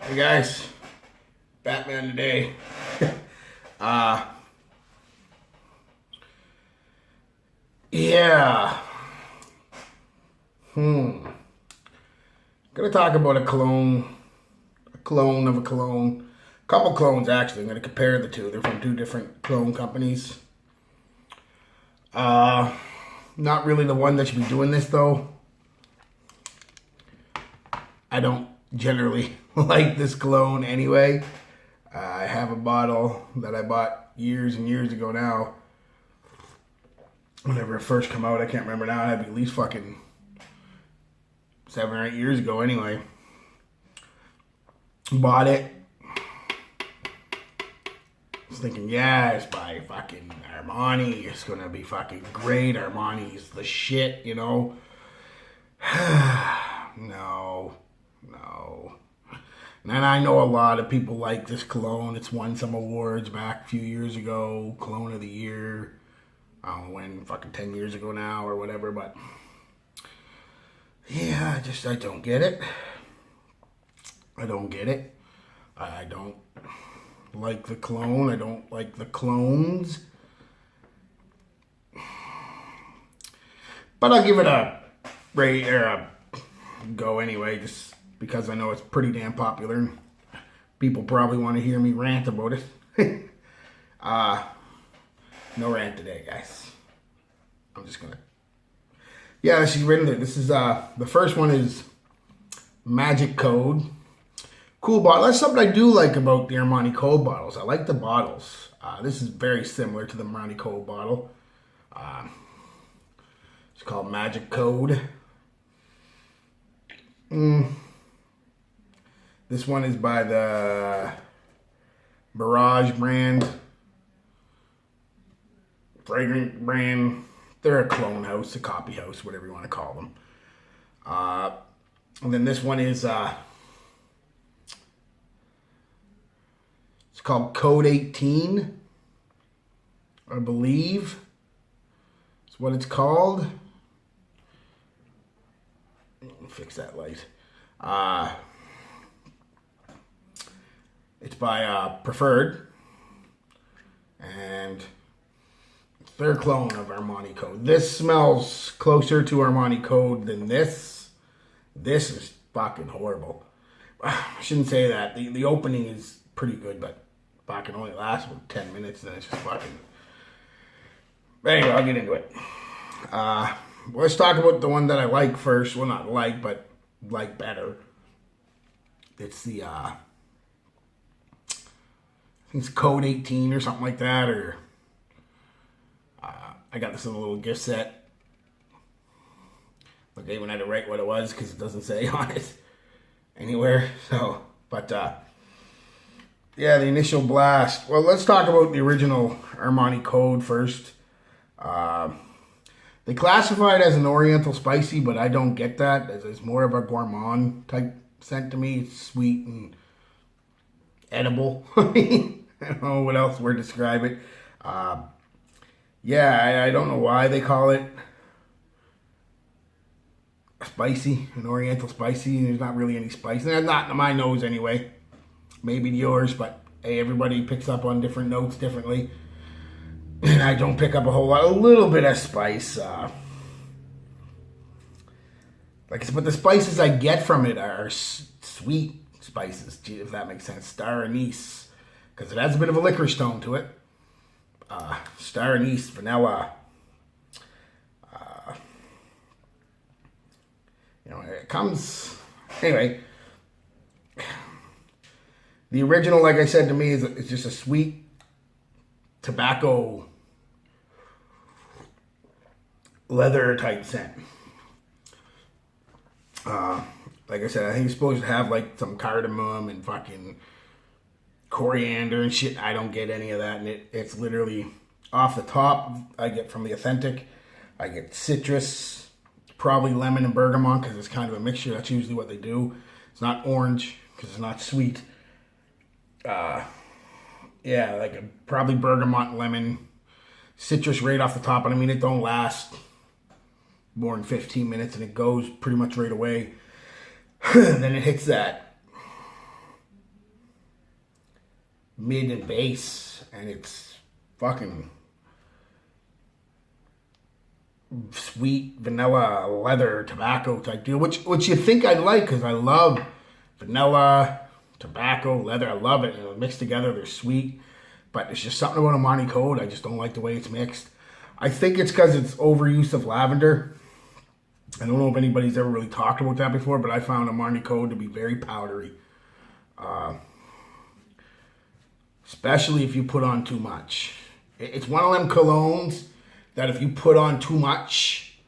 Hey guys, Batman today. uh, yeah. Gonna talk about a clone of a clone. A couple clones actually. I'm gonna compare the two. They're from two different clone companies. Not really the one that should be doing this though. I don't generally like this clone anyway. I have a bottle that I bought years and years ago now. Whenever it first came out, I can't remember now. It had to be at least fucking 7 or 8 years ago anyway. Bought it. Was thinking, yeah, it's by fucking Armani. It's gonna be fucking great. Armani's the shit, you know. No. And I know a lot of people like this cologne. It's won some awards back a few years ago. Cologne of the Year. I don't know when, fucking 10 years ago now or whatever, but yeah, I don't get it. I don't get it. I don't like the cologne. I don't like the clones. But I'll give it a rate or a go anyway, just because I know it's pretty damn popular and people probably want to hear me rant about it. No rant today, guys. I'm just gonna. Yeah, she's written it. This is the first one is Magic Code. Cool bottle. That's something I do like about the Armani Code bottles. I like the bottles. This is very similar to the Armani Code bottle. It's called Magic Code. This one is by the Barrage brand. Fragrant brand. They're a clone house, a copy house, whatever you want to call them. And then this one is it's called Code 18, I believe. That's what it's called. Let me fix that light. It's by Preferred, and it's their clone of Armani Code. This smells closer to Armani Code than this. This is fucking horrible. I shouldn't say that. The opening is pretty good, but fucking only lasts about 10 minutes, and it's just fucking. But anyway, I'll get into it. Let's talk about the one that I like first. Well, not like, but like better. It's the I think it's Code 18 or something like that, or I got this in a little gift set. Like I even had to write what it was because it doesn't say on it anywhere. So, but yeah, the initial blast. Well, let's talk about the original Armani Code first. They classify it as an Oriental spicy, but I don't get that. It's more of a gourmand type scent to me. It's sweet and edible. I don't know what else word to describe it. Yeah, I don't know why they call it spicy, an Oriental spicy. There's not really any spice. Not in my nose anyway. Maybe yours, but hey, everybody picks up on different notes differently. And I don't pick up a whole lot. A little bit of spice. But the spices I get from it are sweet spices, if that makes sense. Star anise, because it has a bit of a licorice tone to it. Star anise, vanilla. It comes. Anyway, the original, like I said to me, is just a sweet tobacco leather type scent. Like I said, I think it's supposed to have like some cardamom and fucking coriander and shit. I don't get any of that, and it's literally off the top. I get from the Authentic, I get citrus, probably lemon and bergamot because it's kind of a mixture. That's usually what they do. It's not orange because it's not sweet. Yeah, like probably bergamot, lemon, citrus right off the top. And I mean, it don't last more than 15 minutes, and it goes pretty much right away. Then it hits that mid and base, and it's fucking sweet vanilla leather tobacco type deal, which you think I like because I love vanilla tobacco leather. I love it, and mixed together they're sweet. But it's just something about Armani Code. I just don't like the way it's mixed. I think it's because it's overuse of lavender. I don't know if anybody's ever really talked about that before, but I found Armani Code to be very powdery. Especially if you put on too much. It's one of them colognes that if you put on too much,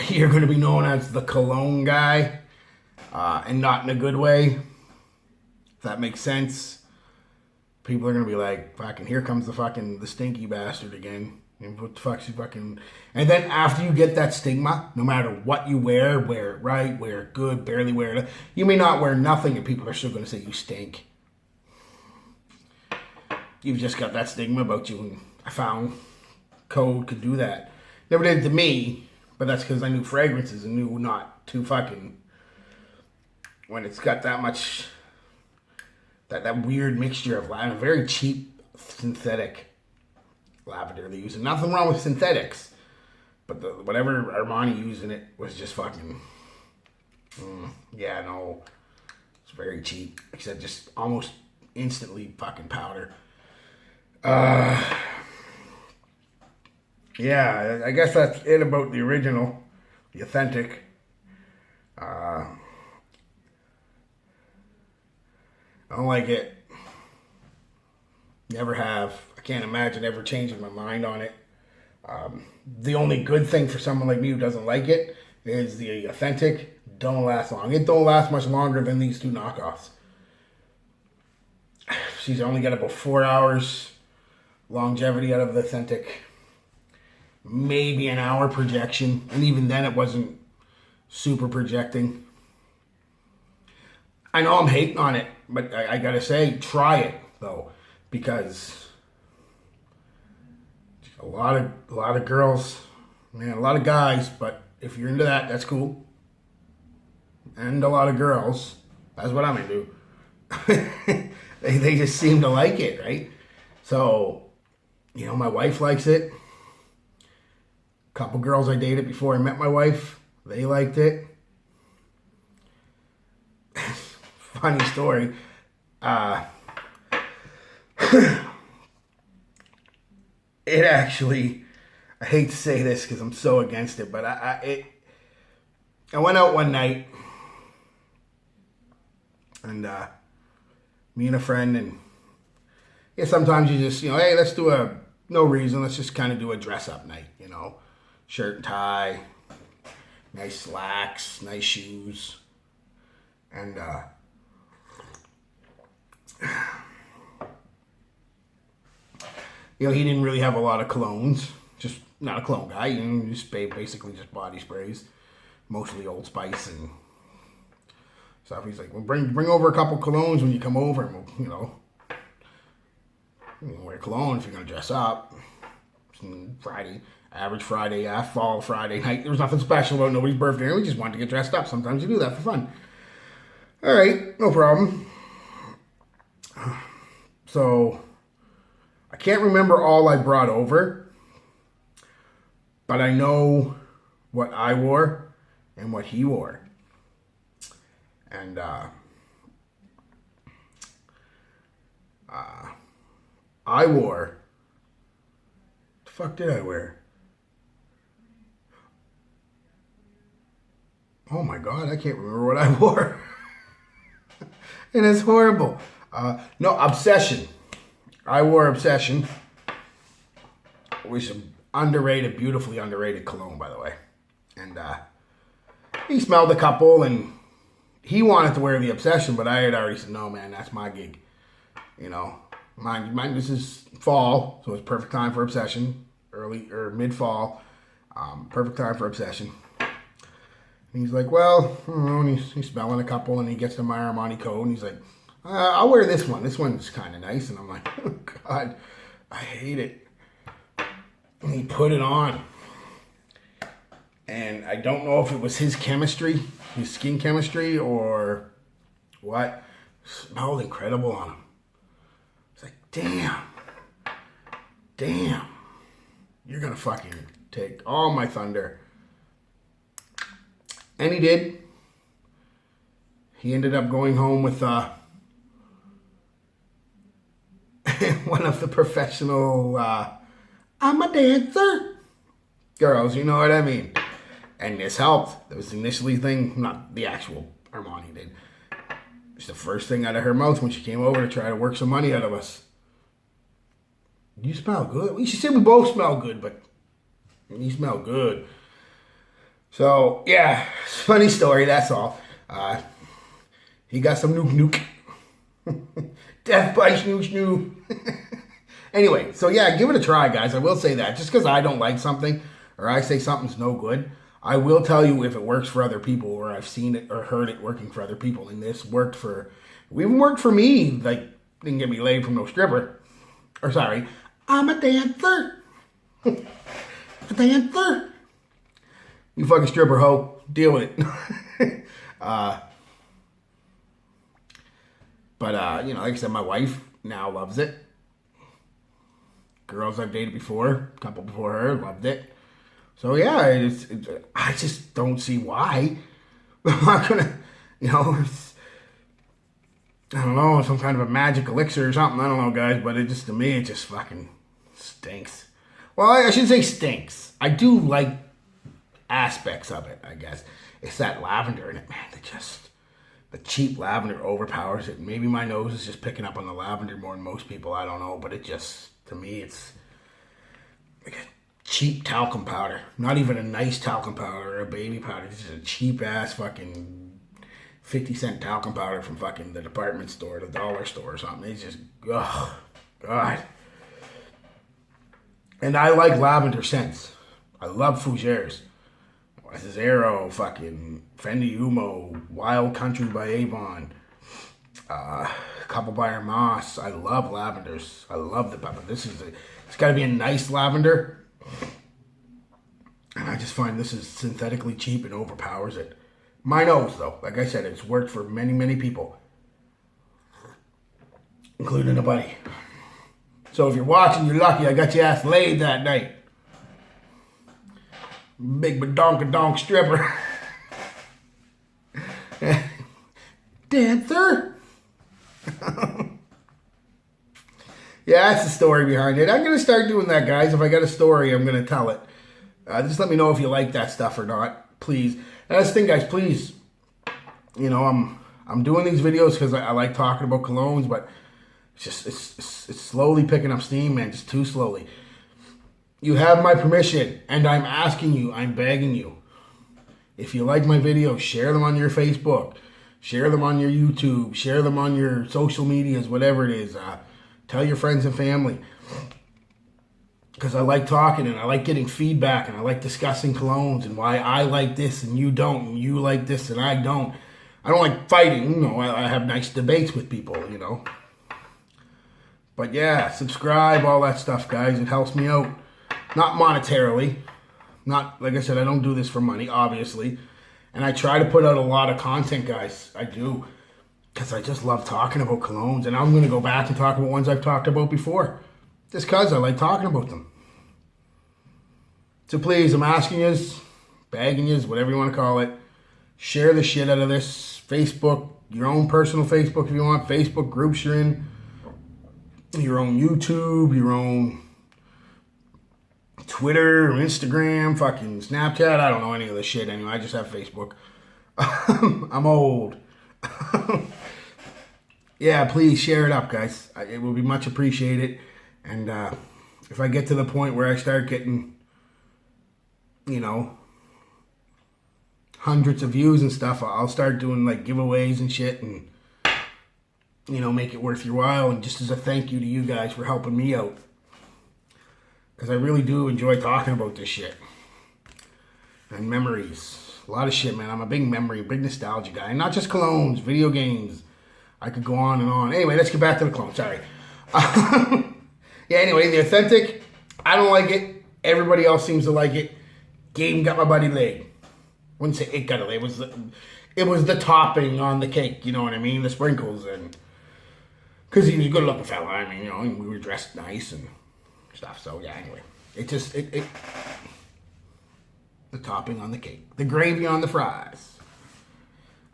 you're going to be known as the cologne guy, and not in a good way. If that makes sense. People are going to be like, fucking, here comes the stinky bastard again. And what the fuck's he fucking... And then after you get that stigma, no matter what you wear it right, wear it good, barely wear it. You may not wear nothing and people are still going to say you stink. You've just got that stigma about you. And I found Code could do that. Never did it to me, but that's because I knew fragrances and knew not to fucking... When it's got that much... That weird mixture of lavender, very cheap synthetic lavender they use. And nothing wrong with synthetics, but whatever Armani used in it was just fucking, yeah, no, it's very cheap. Except just almost instantly fucking powder. Yeah, I guess that's it about the original, the authentic. I don't like it. Never have. I can't imagine ever changing my mind on it. The only good thing for someone like me who doesn't like it is the authentic don't last long. It don't last much longer than these two knockoffs. She's only got about 4 hours longevity out of the authentic. Maybe an hour projection. And even then it wasn't super projecting. I know I'm hating on it, but I gotta say, try it though, because a lot of girls, man, a lot of guys, but if you're into that, that's cool. And a lot of girls, that's what I'm into. they just seem to like it, right? So, you know, my wife likes it. A couple girls I dated before I met my wife, they liked it. Funny story. It actually, I hate to say this because I'm so against it, but I went out one night and me and a friend, and yeah, sometimes you just, you know, hey, let's do no reason, let's just kind of do a dress up night, you know, shirt and tie, nice slacks, nice shoes, and you know, he didn't really have a lot of colognes. Just not a cologne guy. You know, just basically just body sprays, mostly Old Spice and stuff. He's like, well, bring over a couple colognes when you come over, and we'll, you know wear cologne if you're gonna dress up. Friday, average Friday, fall Friday night. There was nothing special about nobody's birthday. We just wanted to get dressed up. Sometimes you do that for fun. All right, no problem. So, I can't remember all I brought over, but I know what I wore and what he wore. And, I wore, what the fuck did I wear? Oh my God, I can't remember what I wore. And it's horrible. No, Obsession. I wore Obsession, which is underrated, beautifully underrated cologne, by the way. And he smelled a couple, and he wanted to wear the Obsession, but I had already said, no, man, that's my gig. You know, mine, this is fall, so it's perfect time for Obsession, early or mid-fall, perfect time for Obsession. And he's like, well, I don't know, and he's smelling a couple, and he gets to my Armani Code, and he's like, I'll wear this one. This one's kind of nice. And I'm like, oh, God, I hate it. And he put it on. And I don't know if it was his chemistry, his skin chemistry, or what. It smelled incredible on him. It's like, damn. You're gonna fucking take all my thunder. And he did. He ended up going home with one of the professional I'm a dancer girls, you know what I mean? And this helped. That was the initially thing, not the actual Armani did. It's the first thing out of her mouth when she came over to try to work some money out of us. You smell good. She said we both smell good, but you smell good. So, yeah, funny story, that's all. He got some nuke. Death by snoo. Anyway, so yeah, give it a try, guys. I will say that. Just because I don't like something or I say something's no good, I will tell you if it works for other people or I've seen it or heard it working for other people. And this worked for, it even worked for me. Like, didn't get me laid from no stripper. Or sorry, I'm a dancer. A dancer. You fucking stripper hoe. Deal with it. But, you know, like I said, my wife now loves it. Girls I've dated before, a couple before her, loved it. So, yeah, I just don't see why. I'm not going to, you know, I don't know, some kind of a magic elixir or something. I don't know, guys, but it just, to me, it just fucking stinks. Well, I shouldn't say stinks. I do like aspects of it, I guess. It's that lavender in it, man. The cheap lavender overpowers it. Maybe my nose is just picking up on the lavender more than most people. I don't know, but it just, to me, it's like a cheap talcum powder. Not even a nice talcum powder or a baby powder. It's just a cheap ass fucking 50-cent talcum powder from fucking the department store, the dollar store or something. It's just, oh, God. And I like lavender scents. I love fougères. Cesaro, fucking Fendi Umo, Wild Country by Avon, a couple by Hermas. I love lavenders. I love the pepper. It's got to be a nice lavender. And I just find this is synthetically cheap and overpowers it. My nose, though, like I said, it's worked for many, many people, including a buddy. So if you're watching, you're lucky. I got your ass laid that night. Big badonka-donk stripper. Dancer. Yeah, that's the story behind it. I'm going to start doing that, guys. If I got a story, I'm going to tell it. Just let me know if you like that stuff or not, please. And that's the thing, guys, please. You know, I'm doing these videos because I like talking about colognes, but it's slowly picking up steam, man, just too slowly. You have my permission, and I'm asking you, I'm begging you. If you like my videos, share them on your Facebook, share them on your YouTube, share them on your social medias, whatever it is. Tell your friends and family. Because I like talking, and I like getting feedback, and I like discussing colognes, and why I like this, and you don't, and you like this, and I don't. I don't like fighting, you know, I have nice debates with people, you know. But yeah, subscribe, all that stuff, guys. It helps me out. Not monetarily. Not, like I said, I don't do this for money, obviously. And I try to put out a lot of content, guys. I do. Because I just love talking about colognes. And I'm going to go back and talk about ones I've talked about before. Just because I like talking about them. So please, I'm asking you, begging you, whatever you want to call it. Share the shit out of this. Facebook, your own personal Facebook if you want. Facebook groups you're in. Your own YouTube, your own Twitter, Instagram, fucking Snapchat. I don't know any of this shit anyway. I just have Facebook. I'm old. Yeah, please share it up, guys. It will be much appreciated. And if I get to the point where I start getting, you know, hundreds of views and stuff, I'll start doing like giveaways and shit and, you know, make it worth your while. And just as a thank you to you guys for helping me out. Because I really do enjoy talking about this shit. And memories. A lot of shit, man. I'm a big memory, big nostalgia guy. And not just colognes, video games. I could go on and on. Anyway, let's get back to the cologne. Sorry. Yeah, anyway, the authentic. I don't like it. Everybody else seems to like it. Game got my buddy laid. Wouldn't say it got it laid. It was the topping on the cake. You know what I mean? The sprinkles and Because he was a good looking fella. I mean, you know, we were dressed nice and stuff. So yeah, anyway. It just, the topping on the cake. The gravy on the fries.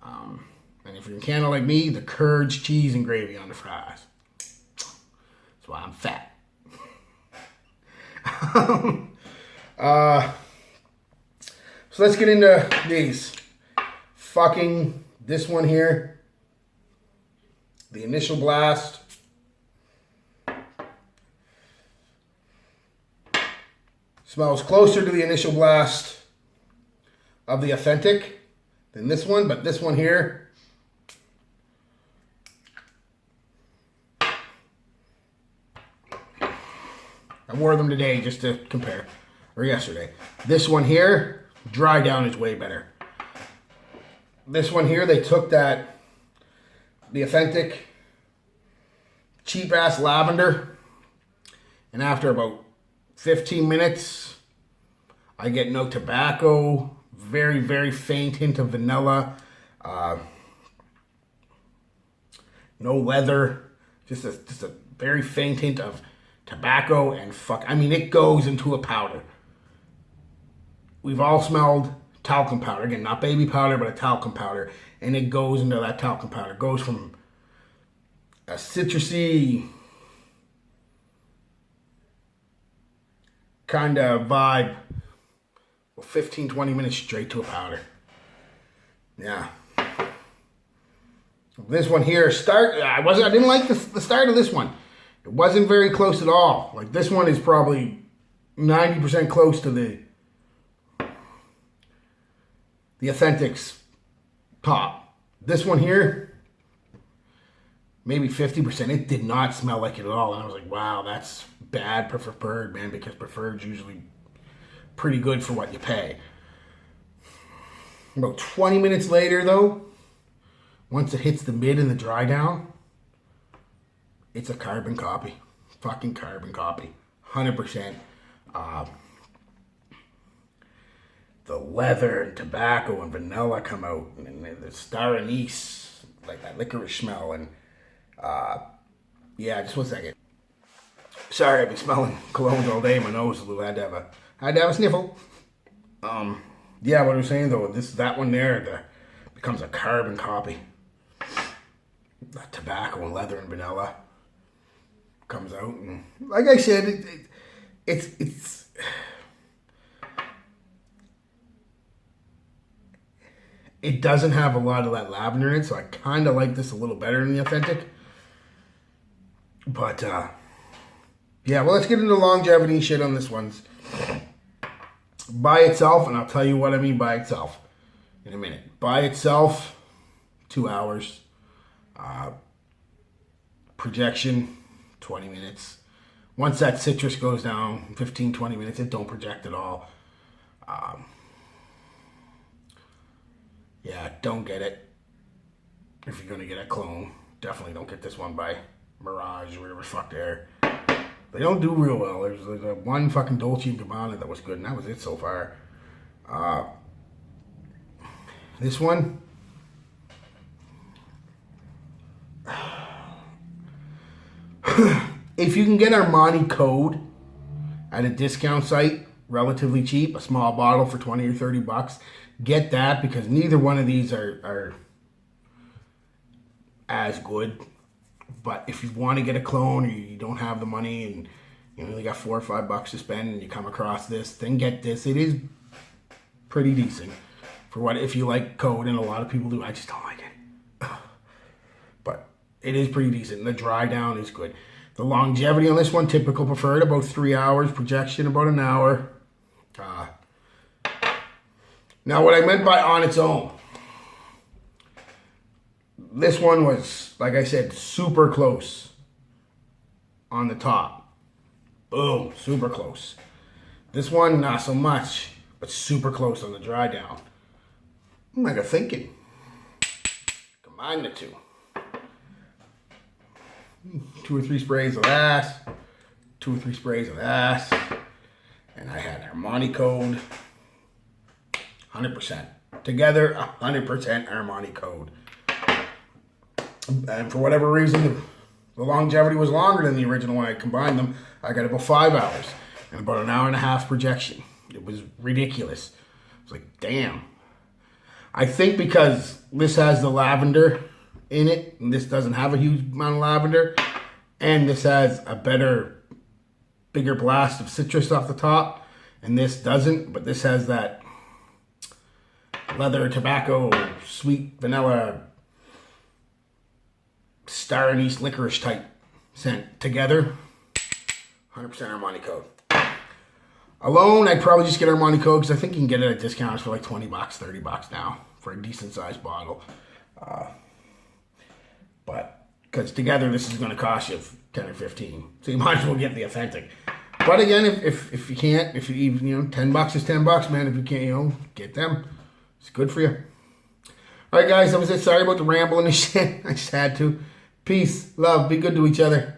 And if you're in Canada like me, the curds, cheese, and gravy on the fries. That's why I'm fat. So let's get into these. Fucking this one here. The initial blast. Smells closer to the initial blast of the authentic than this one, but this one here, I wore them today just to compare, or yesterday. This one here, dry down is way better. This one here, they took the authentic cheap ass lavender, and after about 15 minutes, I get no tobacco, very, very faint hint of vanilla, no leather, just a very faint hint of tobacco and I mean, it goes into a powder. We've all smelled talcum powder. Again, not baby powder, but a talcum powder. And it goes into that talcum powder. It goes from a citrusy kind of vibe, 15, 20 minutes straight to a powder. Yeah. This one here, I didn't like the start of this one. It wasn't very close at all. Like, this one is probably 90% close to the Authentic's top. This one here, maybe 50%. It did not smell like it at all. And I was like, wow, that's bad for preferred, man, because preferred's usually pretty good for what you pay. About 20 minutes later, though, once it hits the mid and the dry down, it's a carbon copy. Fucking carbon copy. 100%. The leather and tobacco and vanilla come out. And the star anise, like that licorice smell. And, yeah, just 1 second. Sorry, I've been smelling colognes all day. My nose is a little, had to have a sniffle. Yeah, what I was saying, though, that one there becomes a carbon copy. That tobacco and leather and vanilla comes out, and like I said, it doesn't have a lot of that lavender in it, so I kind of like this a little better than the authentic. But yeah, well, let's get into longevity shit on this one. By itself, and I'll tell you what I mean by itself in a minute. By itself, 2 hours. Projection, 20 minutes. Once that citrus goes down, 15, 20 minutes, it don't project at all. Yeah, don't get it. If you're going to get a clone, definitely don't get this one by Mirage or whatever the fuck they're. They don't do real well. There's one fucking Dolce & Gabbana that was good, and that was it so far. This one, if you can get Armani Code at a discount site, relatively cheap, a small bottle for 20 or 30 bucks, get that, because neither one of these are as good. But if you want to get a clone, or you don't have the money and you only got $4 or $5 to spend, and you come across this, then get this. It is pretty decent for what, if you like Code, and a lot of people do. I just don't like it. But it is pretty decent. The dry down is good. The longevity on this one, typical preferred, about 3 hours. Projection, about an hour. Now, what I meant by on its own, this one was, like I said, super close on the top. Boom, super close. This one, not so much, but super close on the dry down. I'm like a thinking. Combine the two. 2 or 3 sprays of that. 2 or 3 sprays of that. And I had Armani Code. 100%. Together, 100% Armani Code. And for whatever reason, The longevity was longer than the original when I combined them. I got about 5 hours and about an hour and a half projection. It was ridiculous. It's like, damn. I think because this has the lavender in it, and this doesn't have a huge amount of lavender, and this has a bigger blast of citrus off the top, and this doesn't, but this has that leather, tobacco, sweet vanilla, star anise licorice type scent together. 100% Armani Code. Alone, I'd probably just get Armani Code because I think you can get it at discounts for like $20, $30 now for a decent sized bottle. But because together this is going to cost you 10 or 15, so you might as well get the authentic. But again, if you can't, if you even, $10 is $10, man. If you can't, get them. It's good for you. All right, guys, that was it. Sorry about the rambling and shit. I just had to. Peace, love, be good to each other.